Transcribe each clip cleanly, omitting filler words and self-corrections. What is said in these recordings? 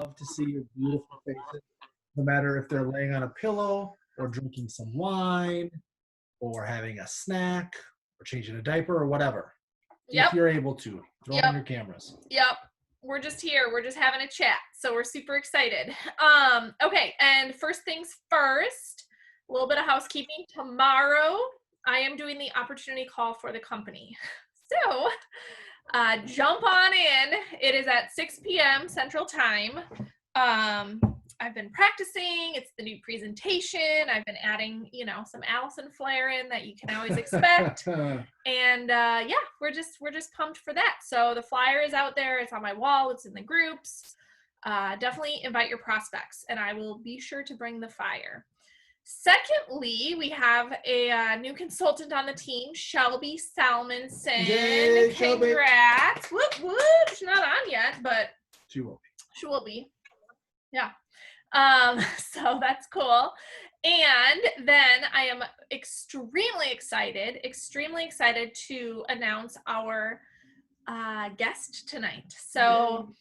love to see your beautiful faces, no matter if they're laying on a pillow or drinking some wine or having a snack or changing a diaper or whatever. If Yep. you're able to, throw on your cameras. Yep. We're just here. We're just having a chat. So we're super excited. Okay. And first things first, a little bit of housekeeping. Tomorrow, I am doing the opportunity call for the company. So jump on in. It is at 6 p.m. Central Time. I've been practicing. It's the new presentation. I've been adding, some Allison flair in that you can always expect. And yeah, we're just pumped for that. So the flyer is out there. It's on my wall. It's in the groups. Definitely invite your prospects, and I will be sure to bring the fire. Secondly, we have a new consultant on the team, Shelby Salmonson. Yay, Congrats. Shelby. Whoop, whoop. She's not on yet, but she will be. She will be. Yeah. So that's cool. And then I am extremely excited to announce our guest tonight. So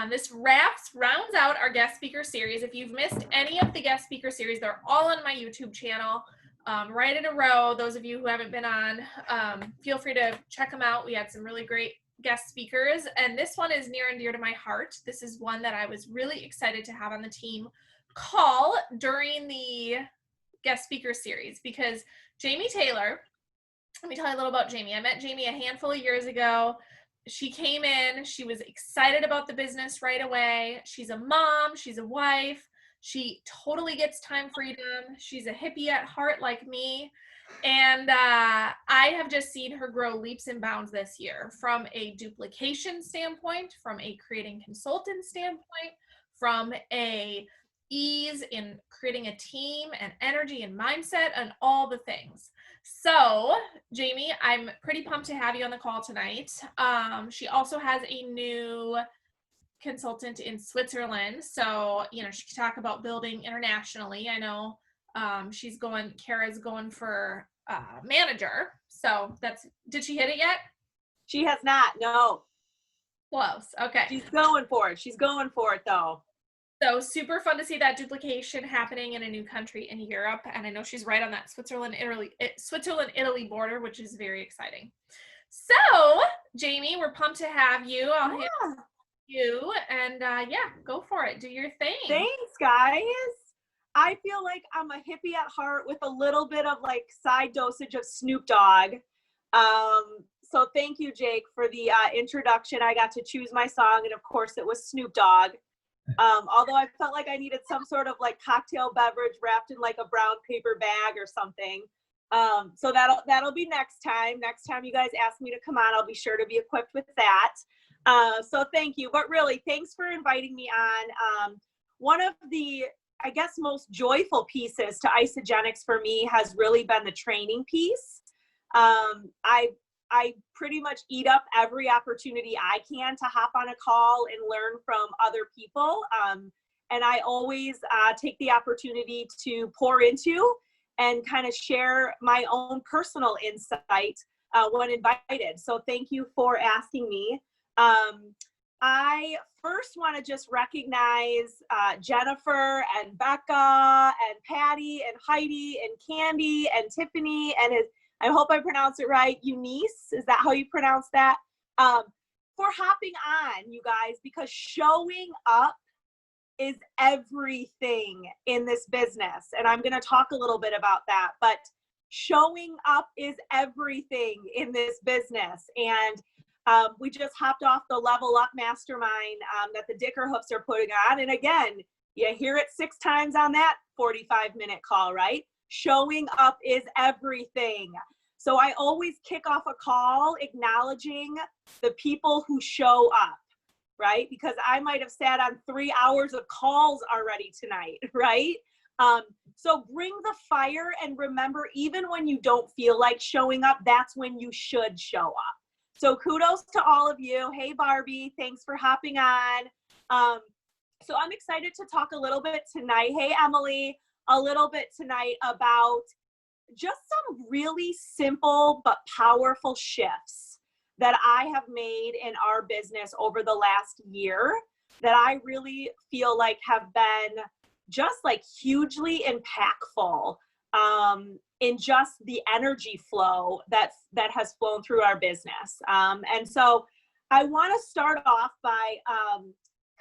this rounds out our guest speaker series. If you've missed any of the guest speaker series, they're all on my YouTube channel, right in a row. Those of you who haven't been on, feel free to check them out. We had some really great guest speakers, and this one is near and dear to my heart. This is one that I was really excited to have on the team call during the guest speaker series, because Jamie Taylor, let me tell you a little about Jamie. I met Jamie a handful of years ago. She came in, she was excited about the business right away. She's a mom, she's a wife, she totally gets time freedom. She's a hippie at heart like me. And I have just seen her grow leaps and bounds this year, from a duplication standpoint, from a creating consultant standpoint, from a ease in creating a team and energy and mindset and all the things. So, Jamie, I'm pretty pumped to have you on the call tonight. She also has a new consultant in Switzerland. So, she can talk about building internationally. I know Kara's going for manager. So did she hit it yet? She has not, no. Close, okay. She's going for it though. So super fun to see that duplication happening in a new country in Europe. And I know she's right on that Switzerland-Italy border, which is very exciting. So, Jamie, we're pumped to have you. I'll hit you and go for it. Do your thing. Thanks, guys. I feel like I'm a hippie at heart with a little bit of side dosage of Snoop Dogg. So thank you, Jake, for the introduction. I got to choose my song, and of course it was Snoop Dogg. Although I felt like I needed some sort of cocktail beverage wrapped in a brown paper bag or something. So that'll be next time. Next time you guys ask me to come on, I'll be sure to be equipped with that. So thank you. But really, thanks for inviting me on. One of the, I guess, most joyful pieces to Isagenix for me has really been the training piece. I pretty much eat up every opportunity I can to hop on a call and learn from other people. And I always take the opportunity to pour into and kind of share my own personal insight when invited. So thank you for asking me. I first want to just recognize Jennifer and Becca and Patty and Heidi and Candy and Tiffany and I hope I pronounce it right, Eunice, is that how you pronounce that? For hopping on, you guys, because showing up is everything in this business. And I'm going to talk a little bit about that, but showing up is everything in this business. And we just hopped off the Level Up Mastermind that the Dickerhoofs are putting on. And again, you hear it 6 times on that 45-minute call, right? Showing up is everything. So I always kick off a call acknowledging the people who show up, right? Because I might have sat on 3 hours of calls already tonight, right? So bring the fire, and remember, even when you don't feel like showing up, that's when you should show up. So kudos to all of you. Hey, Barbie, thanks for hopping on. So I'm excited to talk a little bit tonight. Hey, Emily, a little bit tonight about just some really simple but powerful shifts that I have made in our business over the last year. that I really feel like have been just like hugely impactful in just the energy flow that has flown through our business. And so I want to start off by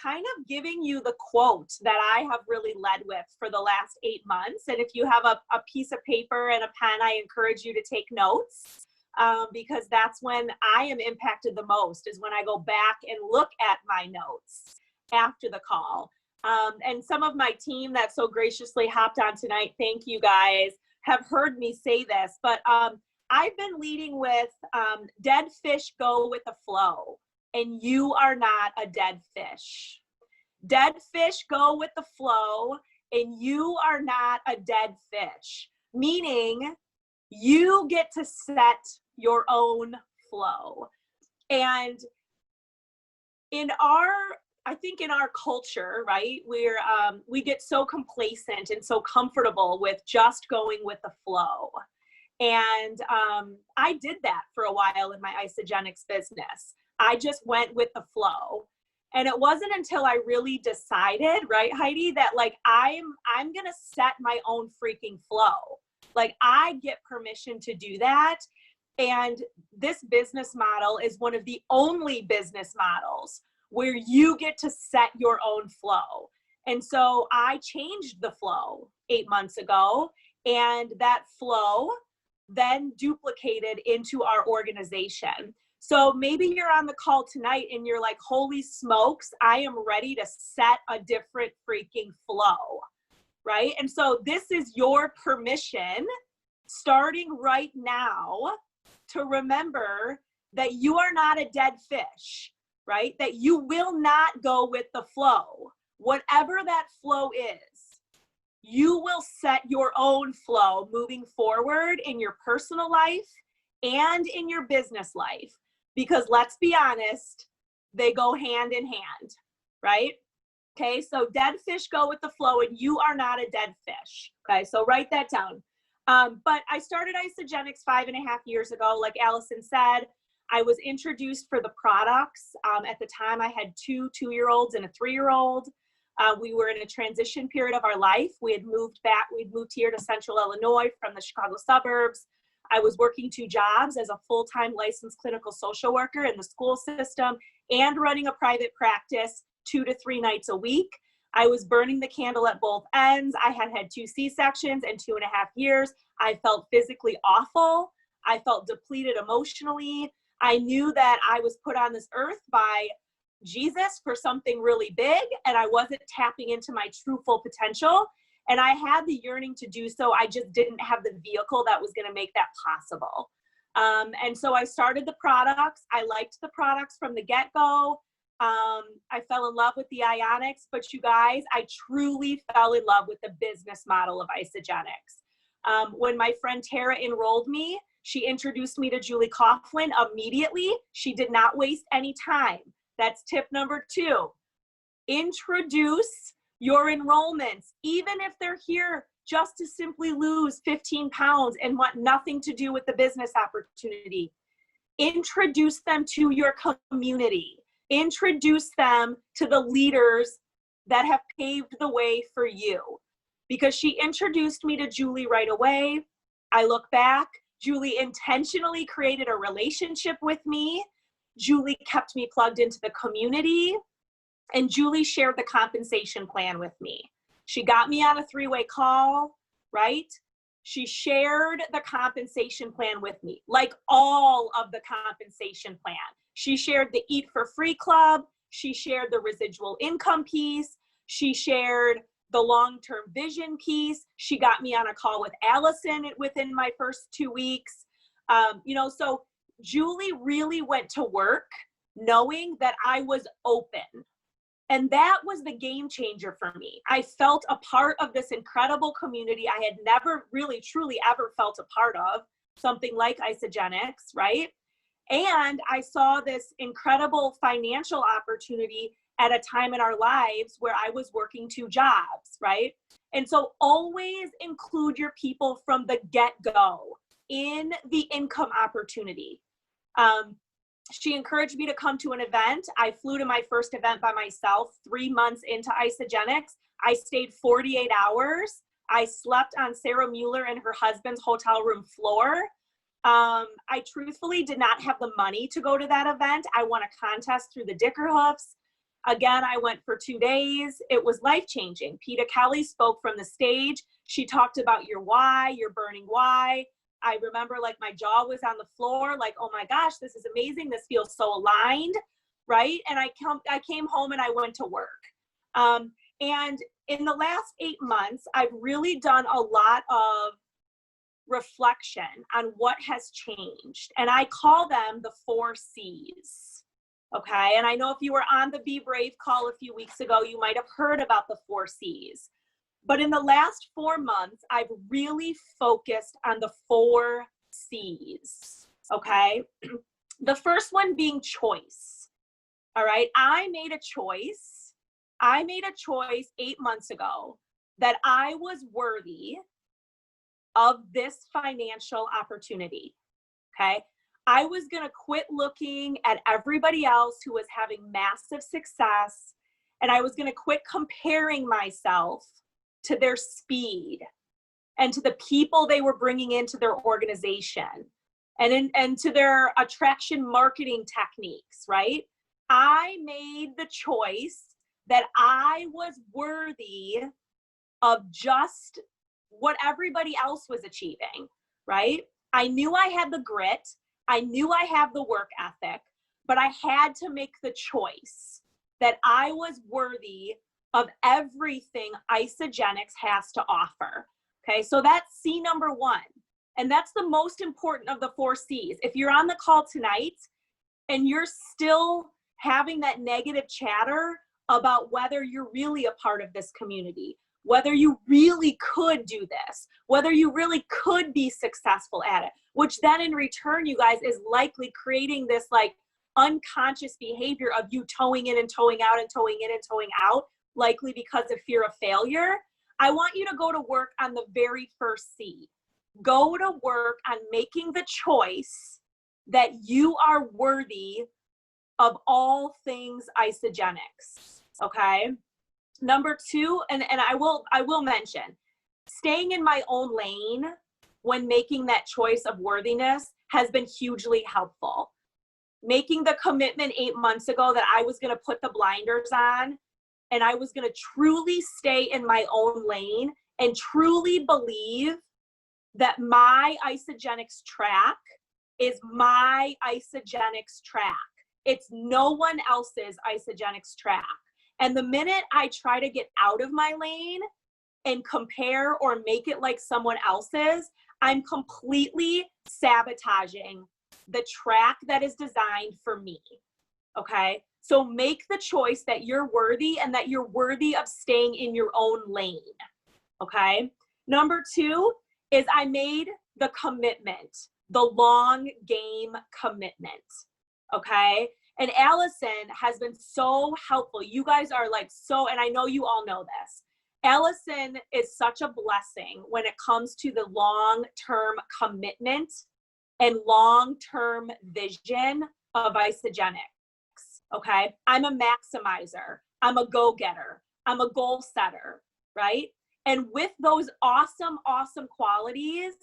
kind of giving you the quote that I have really led with for the last 8 months. And if you have a piece of paper and a pen, I encourage you to take notes, because that's when I am impacted the most, is when I go back and look at my notes after the call. And some of my team that so graciously hopped on tonight, thank you guys, have heard me say this, but I've been leading with dead fish go with the flow, and you are not a dead fish. Dead fish go with the flow, and you are not a dead fish, meaning you get to set your own flow. And I think in our culture, right, we get so complacent and so comfortable with just going with the flow. And I did that for a while in my Isagenix business. I just went with the flow. And it wasn't until I really decided, right, Heidi, that like I'm gonna set my own freaking flow. Like I get permission to do that. And this business model is one of the only business models where you get to set your own flow. And so I changed the flow 8 months ago, and that flow then duplicated into our organization. So maybe you're on the call tonight and you're like, holy smokes, I am ready to set a different freaking flow, right? And so this is your permission, starting right now, to remember that you are not a dead fish, right? That you will not go with the flow. Whatever that flow is, you will set your own flow moving forward in your personal life and in your business life. Because let's be honest, they go hand in hand, right? Okay, so dead fish go with the flow, and you are not a dead fish. Okay, so write that down. But I started Isagenix 5.5 years ago. Like Allison said, I was introduced for the products. At the time, I had 2 2-year-olds and a 3-year-old. We were in a transition period of our life. We'd moved here to Central Illinois from the Chicago suburbs. I was working 2 jobs as a full-time licensed clinical social worker in the school system and running a private practice 2 to 3 nights a week. I was burning the candle at both ends. I had 2 C-sections in 2.5 years. I felt physically awful. I felt depleted emotionally. I knew that I was put on this earth by Jesus for something really big, and I wasn't tapping into my true full potential. And I had the yearning to do so. I just didn't have the vehicle that was going to make that possible. And so I started the products. I liked the products from the get-go. I fell in love with the Ionix, but you guys, I truly fell in love with the business model of Isagenix. When my friend Tara enrolled me, she introduced me to Julie Coughlin immediately. She did not waste any time. That's tip number 2. Introduce your enrollments, even if they're here just to simply lose 15 pounds and want nothing to do with the business opportunity. Introduce them to your community. Introduce them to the leaders that have paved the way for you. Because she introduced me to Julie right away. I look back, Julie intentionally created a relationship with me. Julie kept me plugged into the community. And Julie shared the compensation plan with me. She got me on a 3-way call, right? She shared the compensation plan with me, like all of the compensation plan. She shared the Eat for Free Club. She shared the residual income piece. She shared the long-term vision piece. She got me on a call with Allison within my first 2 weeks. So Julie really went to work knowing that I was open. And that was the game changer for me. I felt a part of this incredible community I had never really, truly ever felt a part of, something like Isagenix, right? And I saw this incredible financial opportunity at a time in our lives where I was working 2 jobs, right? And so always include your people from the get-go in the income opportunity. she encouraged me to come to an event. I flew to my first event by myself 3 months into Isagenix. I stayed 48 hours. I slept on Sarah Mueller and her husband's hotel room floor. I truthfully did not have the money to go to that event. I won a contest through the Dickerhoofs. Again, I went for 2 days. It was life-changing. Peta Kelly spoke from the stage. She talked about your why, your burning why. I remember like my jaw was on the floor, like, oh my gosh, this is amazing. This feels so aligned, right? And I came home and I went to work. And in the last 8 months, I've really done a lot of reflection on what has changed. And I call them the 4 C's. Okay. And I know if you were on the Be Brave call a few weeks ago, you might have heard about the 4 C's. But in the last 4 months, I've really focused on the 4 C's. Okay. The first one being choice. All right. I made a choice 8 months ago that I was worthy of this financial opportunity. Okay. I was going to quit looking at everybody else who was having massive success, and I was going to quit comparing myself to their speed and to the people they were bringing into their organization and to their attraction marketing techniques, right? I made the choice that I was worthy of just what everybody else was achieving, right? I knew I had the grit. I knew I have the work ethic, but I had to make the choice that I was worthy of everything Isagenix has to offer. Okay, so that's C number 1. And that's the most important of the 4 C's. If you're on the call tonight and you're still having that negative chatter about whether you're really a part of this community, whether you really could do this, whether you really could be successful at it, which then in return, you guys, is likely creating this like unconscious behavior of you toeing in and toeing out and toeing in and toeing out, likely because of fear of failure. I want you to go to work on the very first C. Go to work on making the choice that you are worthy of all things Isagenix. Okay. Number 2, and I will mention, staying in my own lane when making that choice of worthiness has been hugely helpful. Making the commitment 8 months ago that I was going to put the blinders on and I was going to truly stay in my own lane and truly believe that my Isagenix track is my Isagenix track. It's no one else's Isagenix track. And the minute I try to get out of my lane and compare or make it like someone else's, I'm completely sabotaging the track that is designed for me. Okay. So make the choice that you're worthy and that you're worthy of staying in your own lane. Okay. Number 2 is I made the commitment, the long game commitment. Okay. And Allison has been so helpful. You guys are like so, and I know you all know this. Allison is such a blessing when it comes to the long-term commitment and long-term vision of Isagenix. Okay. I'm a maximizer. I'm a go-getter. I'm a goal setter, right? And with those awesome, awesome qualities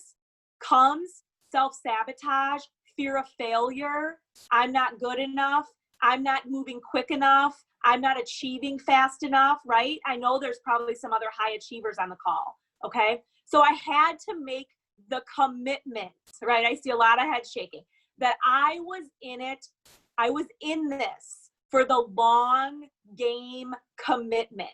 comes self-sabotage, fear of failure. I'm not good enough. I'm not moving quick enough. I'm not achieving fast enough, right? I know there's probably some other high achievers on the call, okay? So I had to make the commitment, right? I see a lot of head shaking, that I was in it. I was in this for the long game commitment.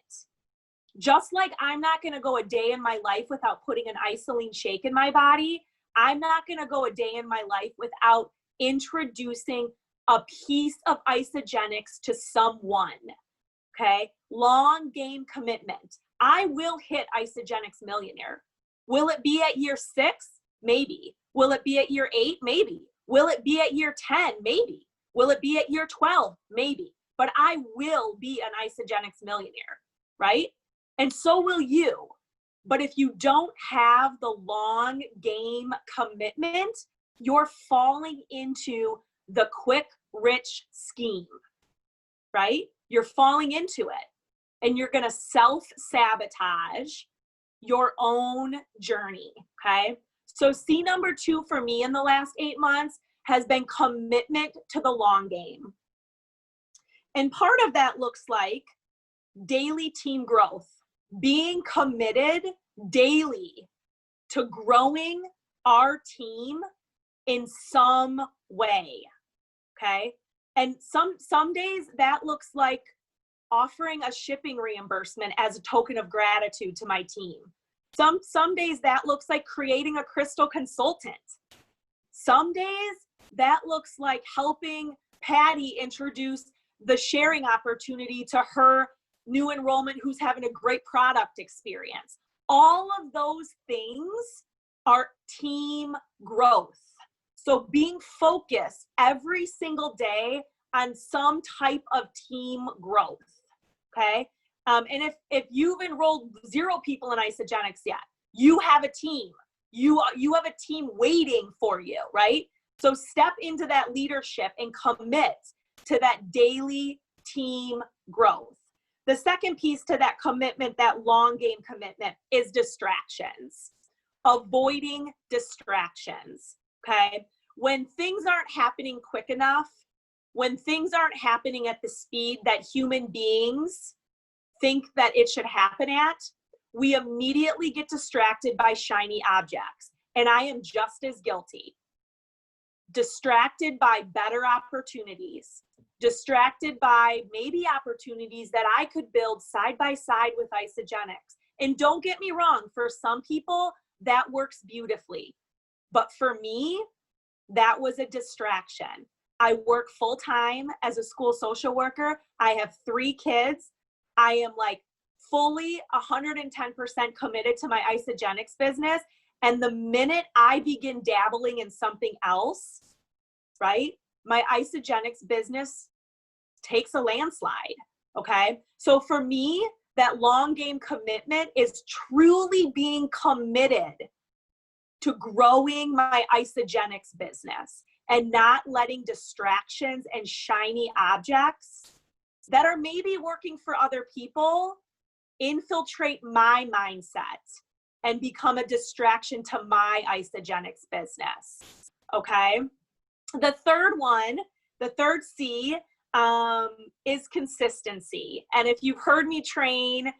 Just like I'm not going to go a day in my life without putting an Isoline shake in my body, I'm not going to go a day in my life without introducing a piece of Isagenix to someone. Okay. Long game commitment. I will hit Isagenix Millionaire. Will it be at year 6? Maybe. Will it be at year 8? Maybe. Will it be at year 10? Maybe. Will it be at year 12? Maybe. But I will be an Isagenix Millionaire, right? And so will you. But if you don't have the long game commitment, you're falling into the quick rich scheme, right? You're falling into it and you're going to self-sabotage your own journey, okay? So C number 2 for me in the last 8 months has been commitment to the long game. And part of that looks like daily team growth, being committed daily to growing our team in some way, okay? And some days that looks like offering a shipping reimbursement as a token of gratitude to my team. Some days that looks like creating a crystal consultant. Some days that looks like helping Patty introduce the sharing opportunity to her new enrollment who's having a great product experience. All of those things are team growth. So being focused every single day on some type of team growth, okay? And if you've enrolled 0 people in Isagenix yet, you have a team. You have a team waiting for you, right? So step into that leadership and commit to that daily team growth. The second piece to that commitment, that long game commitment, is distractions. Avoiding distractions, okay? When things aren't happening quick enough, when things aren't happening at the speed that human beings think that it should happen at, we immediately get distracted by shiny objects. And I am just as guilty. Distracted by better opportunities, distracted by maybe opportunities that I could build side by side with Isagenix. And don't get me wrong, for some people, that works beautifully. But for me, that was a distraction. I work full-time as a school social worker. I have 3 kids. I am like fully 110% committed to my Isagenix business. And the minute I begin dabbling in something else, right, my Isagenix business takes a landslide, okay? So for me, that long game commitment is truly being committed to growing my Isagenix business and not letting distractions and shiny objects that are maybe working for other people infiltrate my mindset and become a distraction to my Isagenix business, okay? The third one, the third C, is consistency. And if you've heard me train,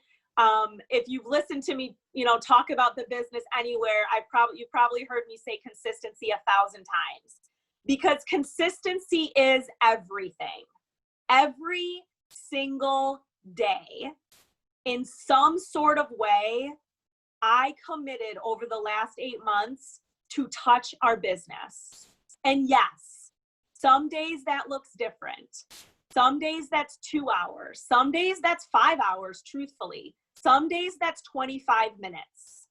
if you've listened to me, talk about the business anywhere, you've probably heard me say consistency 1,000 times, because consistency is everything. Every single day, in some sort of way, I committed over the last 8 months to touch our business. And yes, some days that looks different. Some days that's 2 hours. Some days that's 5 hours, truthfully. Some days that's 25 minutes,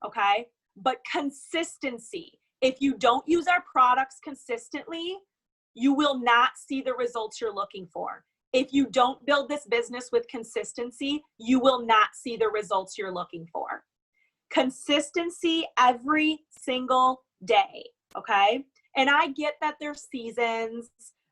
okay? But consistency. If you don't use our products consistently, you will not see the results you're looking for. If you don't build this business with consistency, you will not see the results you're looking for. Consistency every single day, okay? And I get that there's seasons.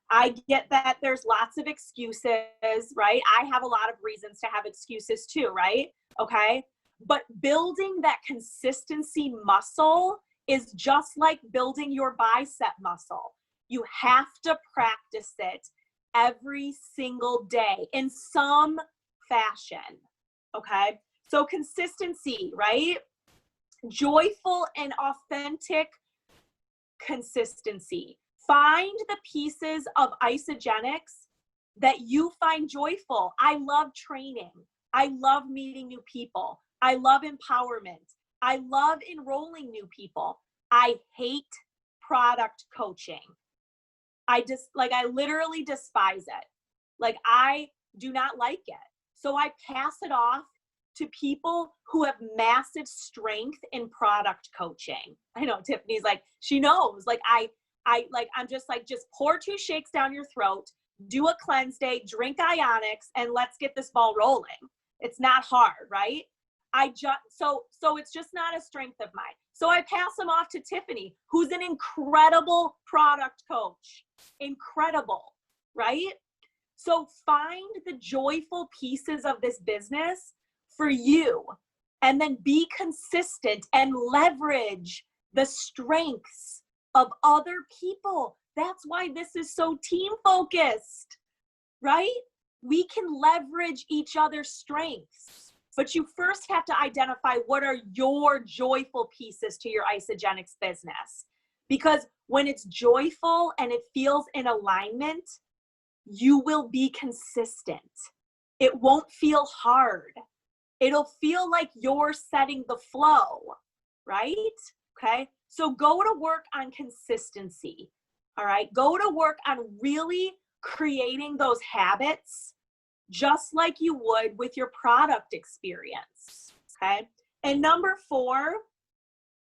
I get that there's lots of excuses, right? I have a lot of reasons to have excuses too, right? Okay. But building that consistency muscle is just like building your bicep muscle. You have to practice it every single day in some fashion. Okay. So consistency, right? Joyful and authentic consistency. Find the pieces of Isagenix that you find joyful. I love training. I love meeting new people. I love empowerment. I love enrolling new people. I hate product coaching. I literally despise it. Like, I do not like it. So I pass it off to people who have massive strength in product coaching. I know Tiffany's like, she knows, like, I'm just like, just pour 2 shakes down your throat, do a cleanse day, drink Ionix, and let's get this ball rolling. It's not hard, right? so it's just not a strength of mine. So I pass them off to Tiffany, who's an incredible product coach. Incredible, right? So find the joyful pieces of this business for you, and then be consistent and leverage the strengths of other people. That's why this is so team focused, right? We can leverage each other's strengths, but you first have to identify what are your joyful pieces to your Isagenix business. Because when it's joyful and it feels in alignment, you will be consistent. It won't feel hard. It'll feel like you're setting the flow, right? Okay. So go to work on consistency. All right. Go to work on really creating those habits just like you would with your product experience. Okay. And number 4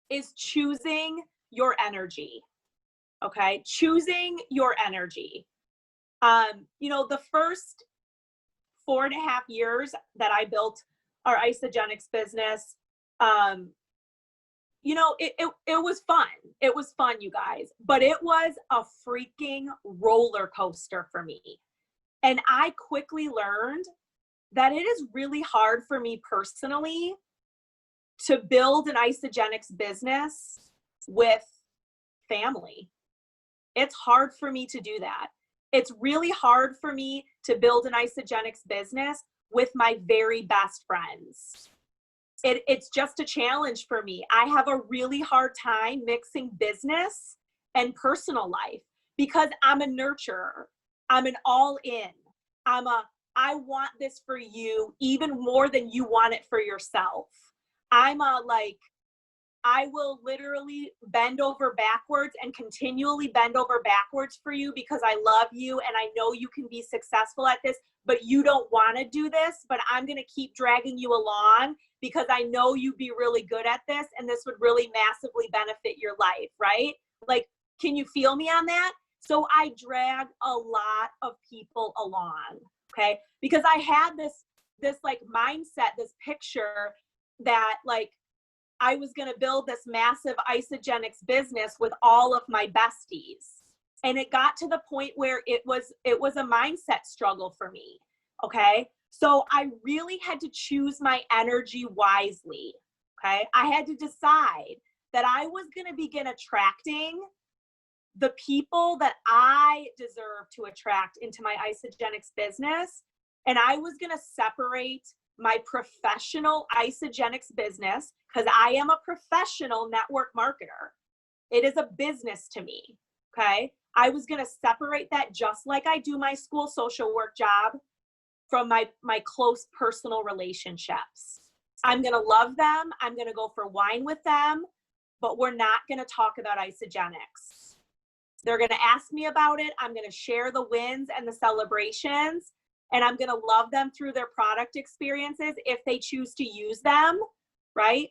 is choosing your energy. Okay. Choosing your energy. The first 4.5 years that I built our Isagenix business, it was fun. It was fun, you guys, but it was a freaking roller coaster for me. And I quickly learned that it is really hard for me personally to build an Isagenix business with family. It's hard for me to do that. It's really hard for me to build an Isagenix business with my very best friends. It's just a challenge for me. I have a really hard time mixing business and personal life because I'm a nurturer. I'm an all in. I want this for you even more than you want it for yourself. I will literally bend over backwards and continually bend over backwards for you because I love you and I know you can be successful at this, but you don't want to do this, but I'm going to keep dragging you along because I know you'd be really good at this and this would really massively benefit your life, right? Like, can you feel me on that? So I drag a lot of people along, okay? Because I had this like mindset, this picture that like, I was going to build this massive Isagenix business with all of my besties. And it got to the point where it was a mindset struggle for me. Okay. So I really had to choose my energy wisely. Okay. I had to decide that I was going to begin attracting the people that I deserve to attract into my Isagenix business. And I was going to separate my professional Isagenix business, because I am a professional network marketer. It is a business to me, okay? I was gonna separate that just like I do my school social work job from my close personal relationships. I'm gonna love them, I'm gonna go for wine with them, but we're not gonna talk about Isagenix. They're gonna ask me about it, I'm gonna share the wins and the celebrations, and I'm going to love them through their product experiences if they choose to use them, right?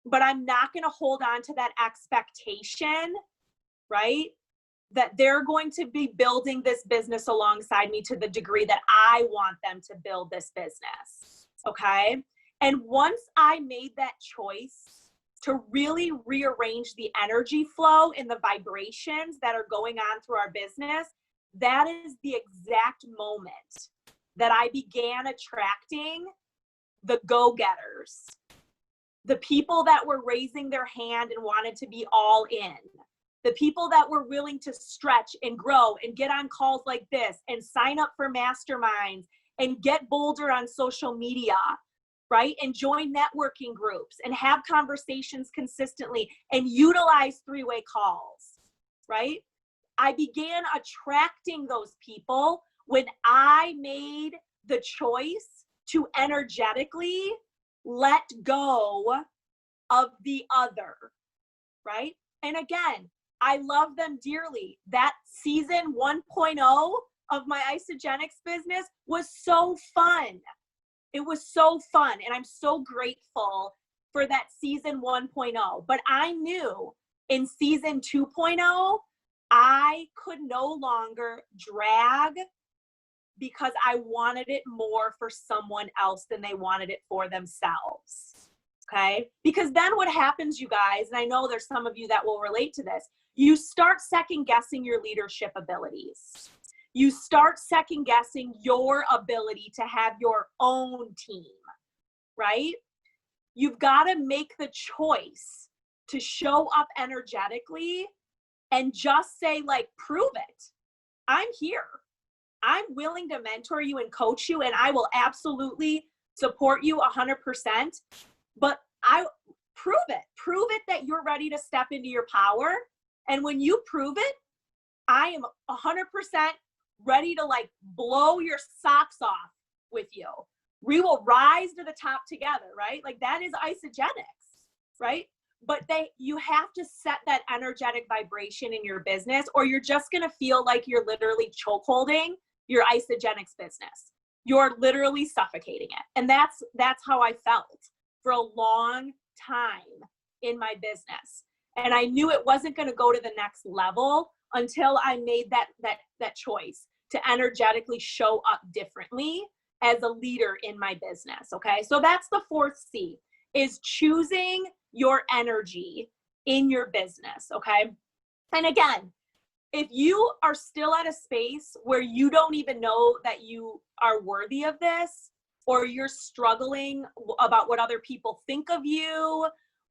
But I'm not going to hold on to that expectation, right? That they're going to be building this business alongside me to the degree that I want them to build this business, okay? And once I made that choice to really rearrange the energy flow and the vibrations that are going on through our business, that is the exact moment that I began attracting the go-getters, the people that were raising their hand and wanted to be all in, the people that were willing to stretch and grow and get on calls like this and sign up for masterminds and get bolder on social media, right? And join networking groups and have conversations consistently and utilize three-way calls, right? I began attracting those people when I made the choice to energetically let go of the other, right? And again, I love them dearly. That season 1.0 of my Isagenix business was so fun. It was so fun. And I'm so grateful for that season 1.0. But I knew in season 2.0, I could no longer drag because I wanted it more for someone else than they wanted it for themselves. Okay. Because then what happens, you guys, and I know there's some of you that will relate to this, you start second guessing your leadership abilities. You start second guessing your ability to have your own team, right? You've got to make the choice to show up energetically and just say, like, prove it. I'm here. I'm willing to mentor you and coach you, and I will absolutely support you 100%. But I prove it that you're ready to step into your power. And when you prove it, I am 100% ready to like blow your socks off with you. We will rise to the top together, right? Like that is Isagenix, right? But you have to set that energetic vibration in your business, or you're just going to feel like you're literally chokeholding your Isagenix business. You're literally suffocating it. And that's how I felt for a long time in my business. And I knew it wasn't going to go to the next level until I made that choice to energetically show up differently as a leader in my business. Okay. So that's the fourth C, is choosing your energy in your business. Okay. And again, if you are still at a space where you don't even know that you are worthy of this, or you're struggling about what other people think of you,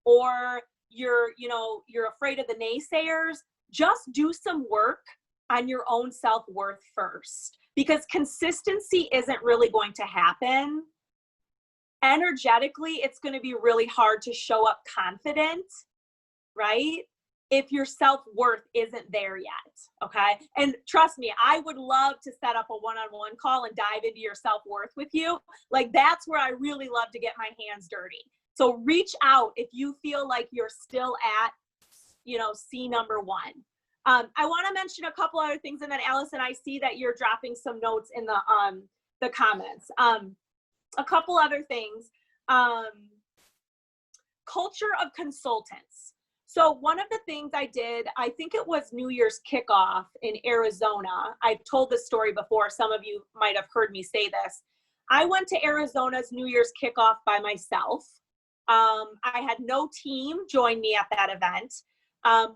or you're afraid of the naysayers, just do some work on your own self-worth first, because consistency isn't really going to happen. Energetically, it's going to be really hard to show up confident, right? If your self-worth isn't there yet, okay? And trust me, I would love to set up a one-on-one call and dive into your self-worth with you. Like that's where I really love to get my hands dirty. So reach out if you feel like you're still at, C number 1. I want to mention a couple other things, and then Allison, I see that you're dropping some notes in the comments. A couple other things. Culture of consultants. So one of the things I did, I think it was New Year's kickoff in Arizona. I've told this story before. Some of you might have heard me say this. I went to Arizona's New Year's kickoff by myself. I had no team join me at that event,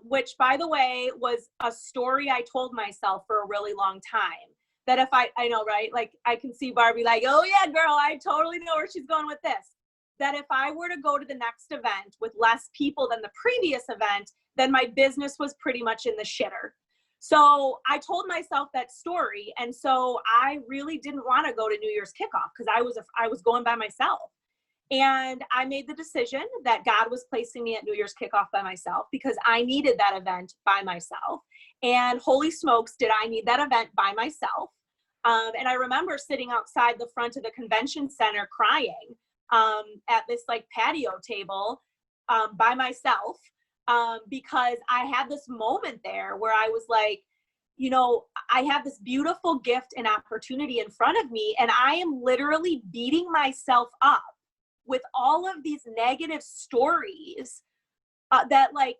which, by the way, was a story I told myself for a really long time. That if I know, right? Like I can see Barbie like, oh yeah, girl, I totally know where she's going with this. That if I were to go to the next event with less people than the previous event, then my business was pretty much in the shitter. So I told myself that story. And so I really didn't want to go to New Year's kickoff because I was going by myself. And I made the decision that God was placing me at New Year's kickoff by myself because I needed that event by myself. And holy smokes, did I need that event by myself. And I remember sitting outside the front of the convention center crying at this like patio table by myself because I had this moment there where I was like, I have this beautiful gift and opportunity in front of me, and I am literally beating myself up with all of these negative stories that like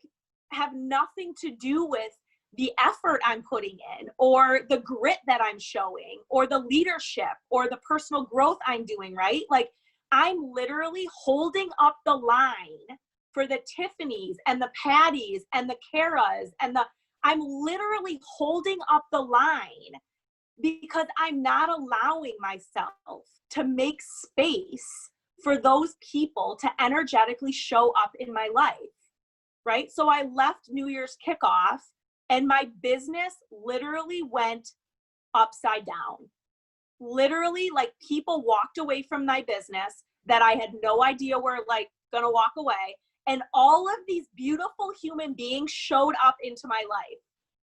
have nothing to do with the effort I'm putting in or the grit that I'm showing or the leadership or the personal growth I'm doing, right? Like I'm literally holding up the line for the Tiffany's and the Patty's and the Kara's and I'm literally holding up the line because I'm not allowing myself to make space for those people to energetically show up in my life, right? So I left New Year's kickoff and my business literally went upside down. Literally, like people walked away from my business that I had no idea were like gonna walk away. And all of these beautiful human beings showed up into my life.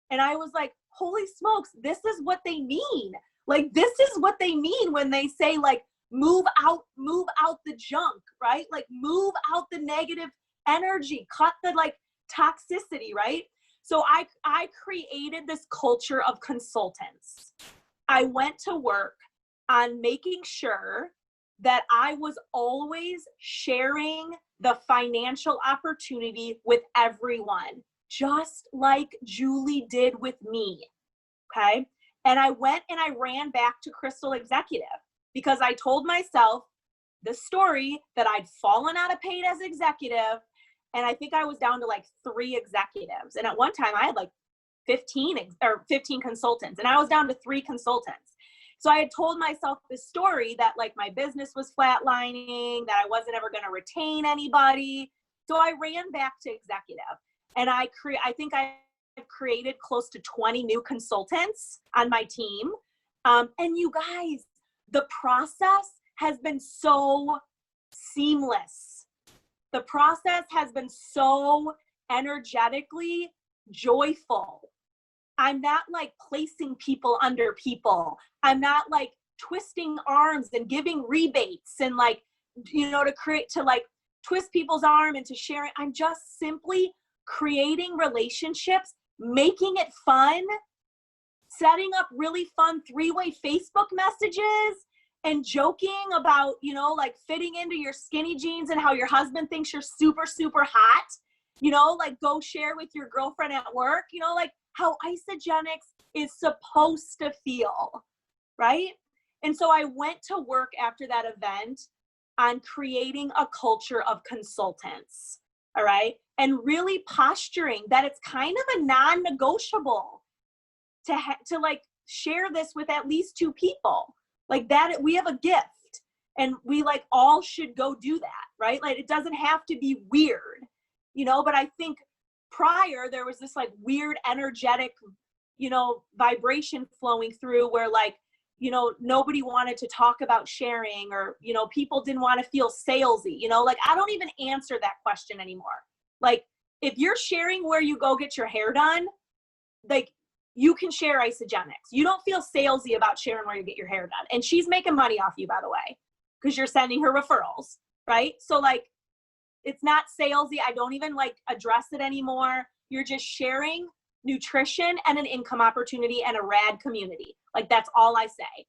And I was like, holy smokes, this is what they mean. Like, this is what they mean when they say like, move out the junk, right? Like move out the negative energy, cut the like toxicity, right? So I created this culture of consultants. I went to work on making sure that I was always sharing the financial opportunity with everyone, just like Julie did with me, okay? And I went and I ran back to Crystal Executive because I told myself the story that I'd fallen out of paid as executive. And I think I was down to like 3 executives. And at one time I had like 15 consultants, and I was down to 3 consultants. So I had told myself this story that like my business was flatlining, that I wasn't ever going to retain anybody. So I ran back to executive, and I think I created close to 20 new consultants on my team. And you guys, the process has been so seamless. The process has been so energetically joyful. I'm not like placing people under people. I'm not like twisting arms and giving rebates and like, to like twist people's arm into sharing. I'm just simply creating relationships, making it fun, setting up really fun 3-way Facebook messages, and joking about, like fitting into your skinny jeans and how your husband thinks you're super, super hot, like go share with your girlfriend at work, like how Isagenix is supposed to feel, right? And so I went to work after that event on creating a culture of consultants, all right? And really posturing that it's kind of a non-negotiable to like share this with at least 2 people. Like that, we have a gift and we like all should go do that, right? Like it doesn't have to be weird, but I think prior there was this like weird energetic, vibration flowing through where like, nobody wanted to talk about sharing, or, people didn't want to feel salesy, like I don't even answer that question anymore. Like if you're sharing where you go get your hair done, like you can share Isagenix. You don't feel salesy about sharing where you get your hair done. And she's making money off you, by the way, because you're sending her referrals, right? So like, it's not salesy. I don't even like address it anymore. You're just sharing nutrition and an income opportunity and a rad community. Like that's all I say,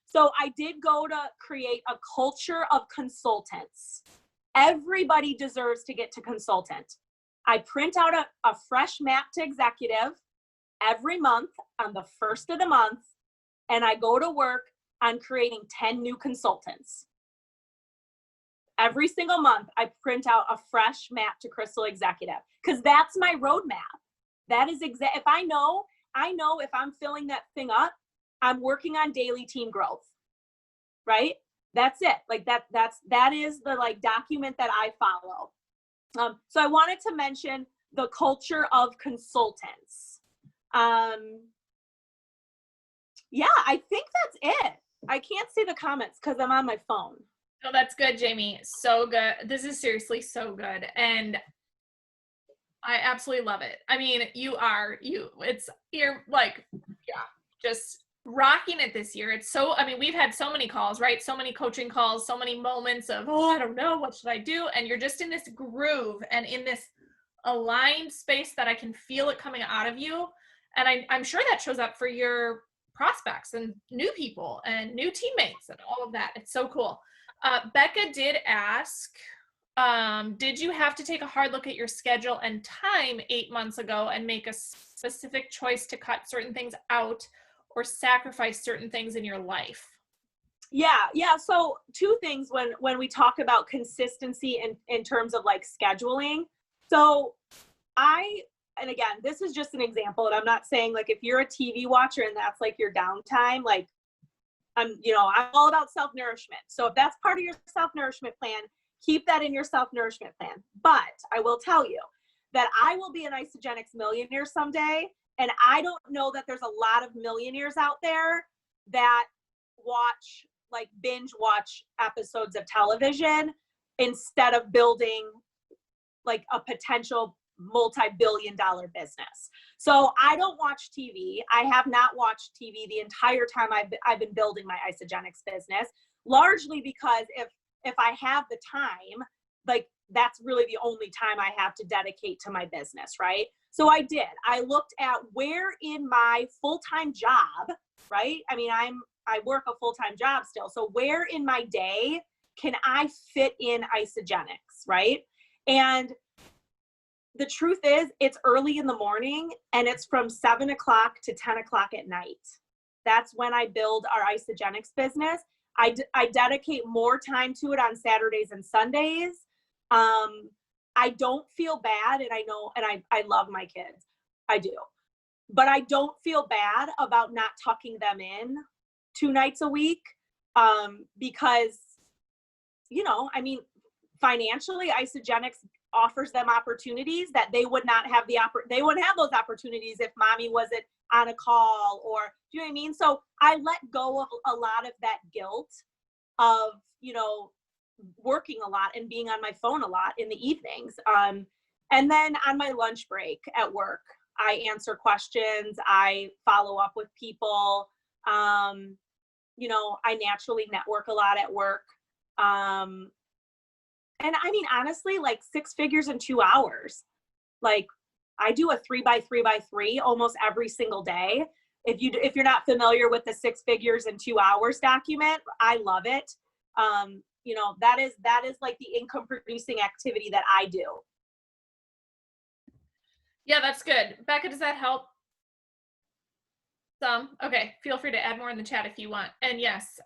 So I did go to create a culture of consultants. Everybody deserves to get to consultant. I print out a fresh map to executive every month on the first of the month, and I go to work on creating 10 new consultants. Every single month, I print out a fresh map to Crystal Executive, because that's my roadmap. That is if I know if I'm filling that thing up, I'm working on daily team growth, right? That's it. Like that is the like document that I follow. So I wanted to mention the culture of consultants. Yeah, I think that's it. I can't see the comments because I'm on my phone. Oh, that's good, Jamie. So good. This is seriously so good. And I absolutely love it. I mean, you're like, yeah, just rocking it this year. We've had so many calls, right? So many coaching calls, so many moments of, I don't know, what should I do? And you're just in this groove and in this aligned space that I can feel it coming out of you. And I'm sure that shows up for your prospects and new people and new teammates and all of that. It's so cool. Becca did ask, did you have to take a hard look at your schedule and time 8 months ago and make a specific choice to cut certain things out or sacrifice certain things in your life? Yeah. So 2 things when we talk about consistency in terms of like scheduling. So and again, this is just an example, and I'm not saying like if you're a TV watcher and that's like your downtime, like I'm all about self-nourishment. So if that's part of your self-nourishment plan, keep that in your self-nourishment plan. But I will tell you that I will be an Isagenix millionaire someday. And I don't know that there's a lot of millionaires out there that binge watch episodes of television instead of building like a potential multi-billion-dollar business. So I don't watch TV. I have not watched TV the entire time I've been building my Isagenix business, largely because if I have the time, like that's really the only time I have to dedicate to my business, right? So I looked at where in my full-time job, right? I mean, I work a full-time job still. So where in my day can I fit in Isagenix, right? And the truth is, it's early in the morning and it's from 7 o'clock to 10 o'clock at night. That's when I build our Isagenix business. I dedicate more time to it on Saturdays and Sundays. I don't feel bad, and I know, and I love my kids. I do. But I don't feel bad about not tucking them in 2 nights a week, because, you know, I mean, financially, Isagenix offers them opportunities that they would not have they wouldn't have those opportunities if mommy wasn't on a call, or, do you know what I mean? So I let go of a lot of that guilt of, you know, working a lot and being on my phone a lot in the evenings. And then on my lunch break at work, I answer questions, I follow up with people. You know, I naturally network a lot at work. And I mean, honestly, like 6 figures in 2 hours. Like, I do a 3x3x3 almost every single day. If you're not familiar with the 6 figures in 2 hours document, I love it. You know, that is like the income producing activity that I do. Yeah, that's good. Becca, does that help? Some? Okay, feel free to add more in the chat if you want. And yes,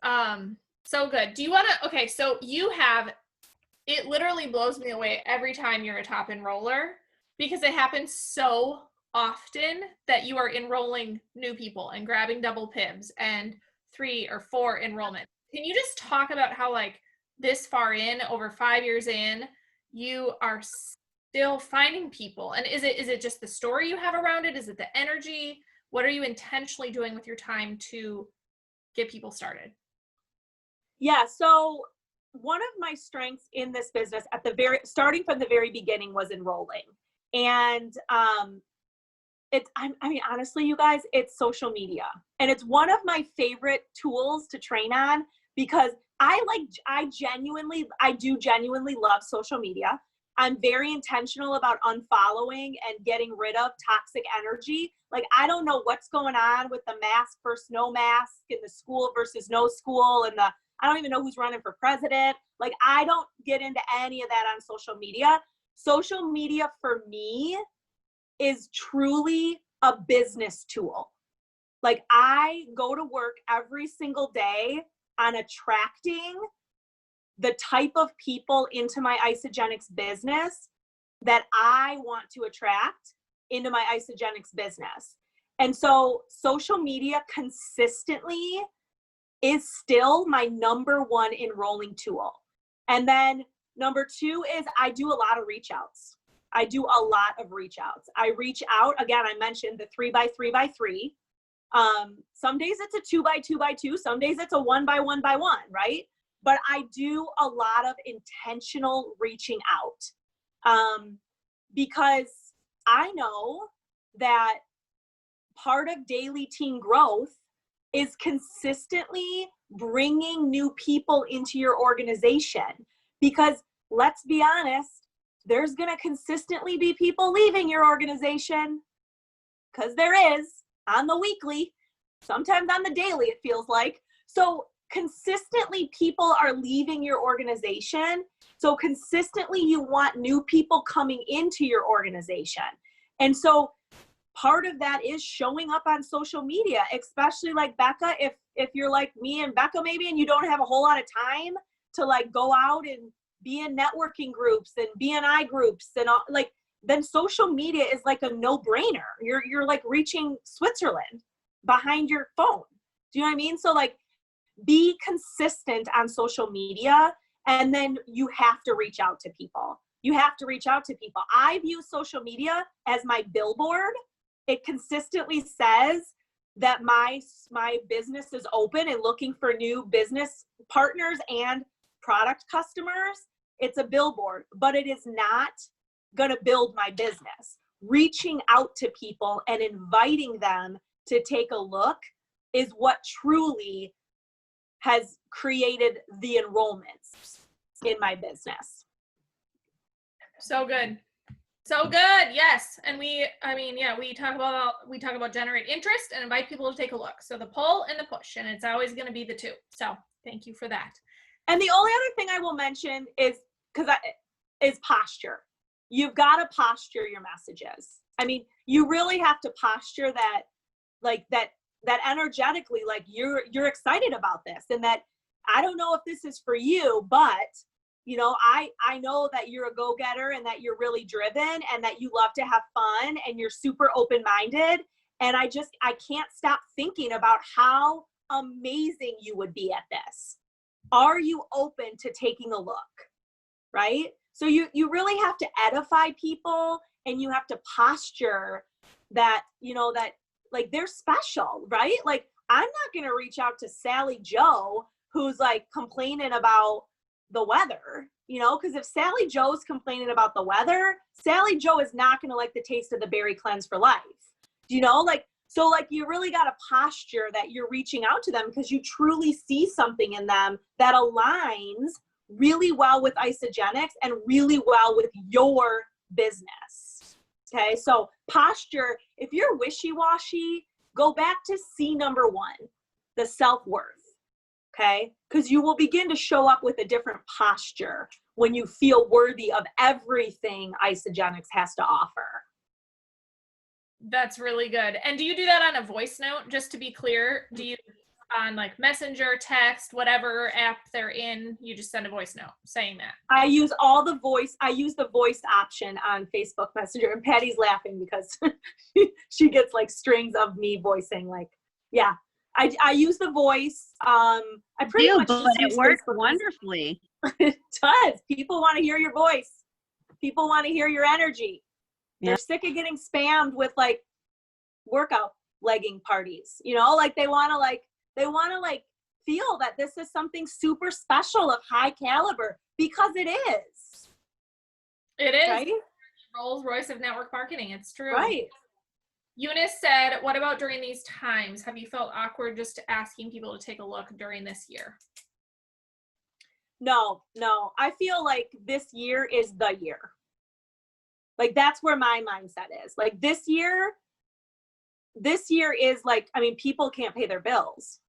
so good. Do you want to, okay, so you have, it literally blows me away every time you're a top enroller, because it happens so often that you are enrolling new people and grabbing double PIBs and 3 or 4 enrollments. Can you just talk about how, like, this far in, over 5 years in, you are still finding people? And is it just the story you have around it? Is it the energy? What are you intentionally doing with your time to get people started? Yeah, so one of my strengths in this business starting from the very beginning was enrolling. And I mean, honestly, you guys, it's social media. And it's one of my favorite tools to train on, because I do genuinely love social media. I'm very intentional about unfollowing and getting rid of toxic energy. Like, I don't know what's going on with the mask versus no mask, and the school versus no school, and I don't even know who's running for president. Like, I don't get into any of that on social media. Social media for me is truly a business tool. Like, I go to work every single day on attracting the type of people into my Isagenix business that I want to attract into my Isagenix business. And so social media consistently is still my #1 enrolling tool. And then #2 is I do a lot of reach outs. I reach out, again, I mentioned the 3x3x3. Some days it's a 2x2x2, some days it's a 1x1x1, right? But I do a lot of intentional reaching out, because I know that part of daily teen growth is consistently bringing new people into your organization. Because let's be honest, there's going to consistently be people leaving your organization, because there is, on the weekly, sometimes on the daily, it feels like. So consistently people are leaving your organization. So consistently you want new people coming into your organization. And so part of that is showing up on social media, especially like Becca, if you're like me and Becca maybe, and you don't have a whole lot of time to like go out and be in networking groups and BNI groups and all, like, then social media is like a no-brainer. You're like reaching Switzerland behind your phone. Do you know what I mean? So like, be consistent on social media, and then you have to reach out to people. I view social media as my billboard. It consistently says that my business is open and looking for new business partners and product customers. It's a billboard, but it is not going to build my business. Reaching out to people and inviting them to take a look is what truly has created the enrollments in my business. So good. So good. Yes. And we talk about generate interest and invite people to take a look. So the pull and the push, and it's always going to be the two. So thank you for that. And the only other thing I will mention is posture. You've got to posture your messages. I mean, you really have to posture that, like that energetically, like you're excited about this, and that, I don't know if this is for you, but I know that you're a go-getter and that you're really driven and that you love to have fun and you're super open-minded. And I can't stop thinking about how amazing you would be at this. Are you open to taking a look? Right? So you really have to edify people, and you have to posture that, that like they're special, right? Like, I'm not going to reach out to Sally Joe who's like complaining about the weather, because if Sally Joe's complaining about the weather, Sally Joe is not going to like the taste of the berry cleanse for life. So you really got to posture that you're reaching out to them because you truly see something in them that aligns really well with Isagenix and really well with your business. Okay, so posture, if you're wishy-washy, go back to C number 1, the self-worth. Okay, because you will begin to show up with a different posture when you feel worthy of everything Isagenix has to offer. That's really good. And do you do that on a voice note, just to be clear? Do you, on like Messenger, text, whatever app they're in, you just send a voice note saying that? I use the voice option on Facebook Messenger, and Patty's laughing because she gets like strings of me voicing, like, yeah. I use the voice. I pretty much but just it use works Facebook. wonderfully. It does. People want to hear your voice. People want to hear your energy. Yeah. They're sick of getting spammed with like workout legging parties. Like they want to feel that this is something super special of high caliber, because it is. It is. Right? Rolls Royce of network marketing. It's true. Right. Eunice said, what about during these times? Have you felt awkward just asking people to take a look during this year? No. I feel like this year is the year. Like, that's where my mindset is. Like, this year is like, people can't pay their bills.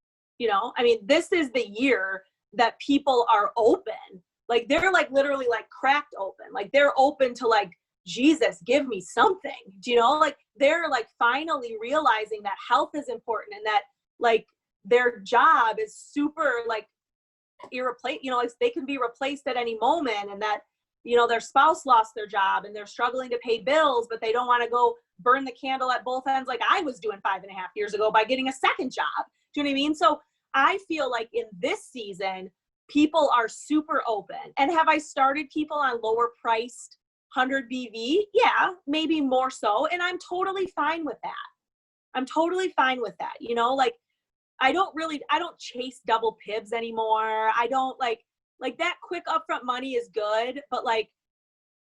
This is the year that people are open. Like, they're like literally like cracked open. Like, they're open to like, Jesus, give me something. Like, they're like finally realizing that health is important and that like their job is super like irreplaceable. Like, they can be replaced at any moment, and that their spouse lost their job and they're struggling to pay bills, but they don't want to go burn the candle at both ends like I was doing 5.5 years ago by getting a second job. Do you know what I mean? So I feel like in this season, people are super open. And have I started people on lower priced 100 BV? Yeah, maybe more so. And I'm totally fine with that. Like, I don't chase double pibs anymore. I don't like that quick upfront money is good, but like,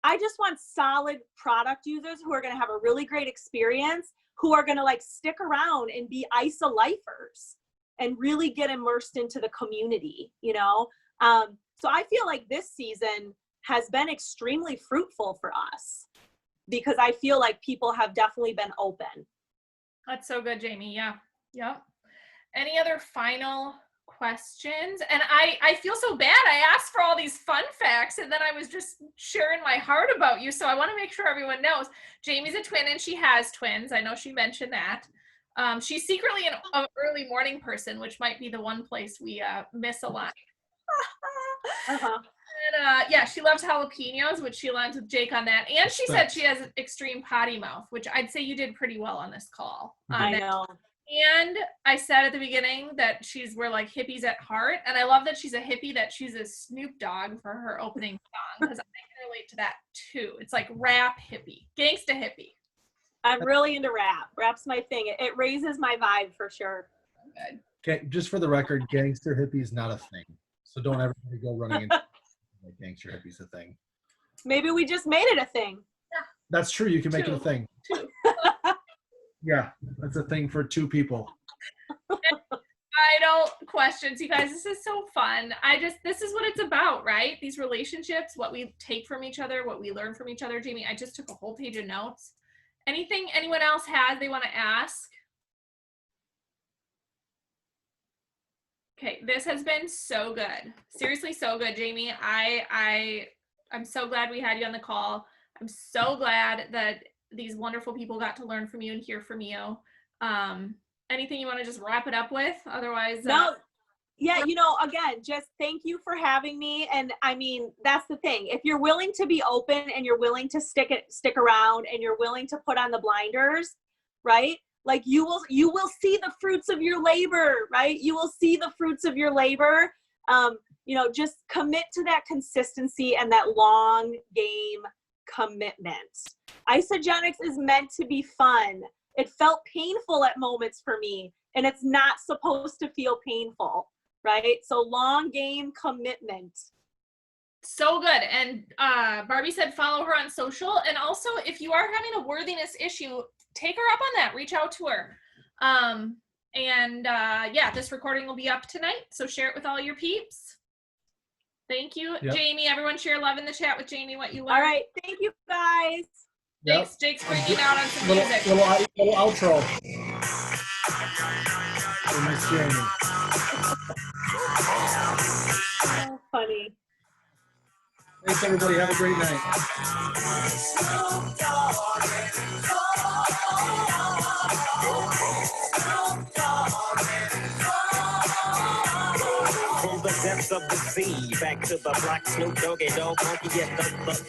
I just want solid product users who are going to have a really great experience, who are going to like stick around and be ISA lifers and really get immersed into the community, So I feel like this season has been extremely fruitful for us because I feel like people have definitely been open. That's so good, Jamie. Yeah. Yep. Any other final questions? And I feel so bad. I asked for all these fun facts and then I was just sharing my heart about you. So I want to make sure everyone knows Jamie's a twin and she has twins. I know she mentioned that. She's secretly an early morning person, which might be the one place we miss a lot. Uh-huh. And yeah, she loves jalapenos, which she aligns with Jake on that. And she said she has extreme potty mouth, which I'd say you did pretty well on this call. I know. And I said at the beginning that we're like hippies at heart. And I love that she's a hippie, that she's a Snoop Dogg for her opening song, because I can relate to that too. It's like rap hippie, gangsta hippie. I'm really into rap. Rap's my thing. It raises my vibe for sure. Good. Okay, just for the record, gangster hippie is not a thing. So don't ever go running into like gangster hippie's a thing. Maybe we just made it a thing. That's true. You can make it a thing. Two. Yeah, that's a thing for 2 people. Final questions, you guys. This is so fun. This is what it's about, right? These relationships, what we take from each other, what we learn from each other. Jamie, I just took a whole page of notes. Anything anyone else has they want to ask? Okay, this has been so good. Seriously, so good, Jamie. I'm so glad we had you on the call. I'm so glad that these wonderful people got to learn from you and hear from you. Anything you want to just wrap it up with? Otherwise, No. Yeah, you know, again, just thank you for having me. And I mean, that's the thing. If you're willing to be open and you're willing to stick around and you're willing to put on the blinders, right? Like you will see the fruits of your labor, right? You will see the fruits of your labor. You know, just commit to that consistency and that long game commitment. Isagenix is meant to be fun. It felt painful at moments for me, and it's not supposed to feel painful, right? So long game commitment. So good. And Barbie said follow her on social. And also, if you are having a worthiness issue, take her up on that. Reach out to her. Yeah, this recording will be up tonight, so share it with all your peeps. Thank you, Yep. Jamie. Everyone share love in the chat with Jamie what you learned. All right, thank you guys. Thanks. Jake's bringing out on some Little, music. little outro. For Miss Jamie. So funny. Thanks, everybody. Have a great night. From the depths of the sea, back to the block, Snoop Doggy Dogg, funky, yes,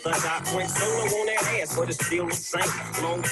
the I went solo on that ass, but it's still the same. Long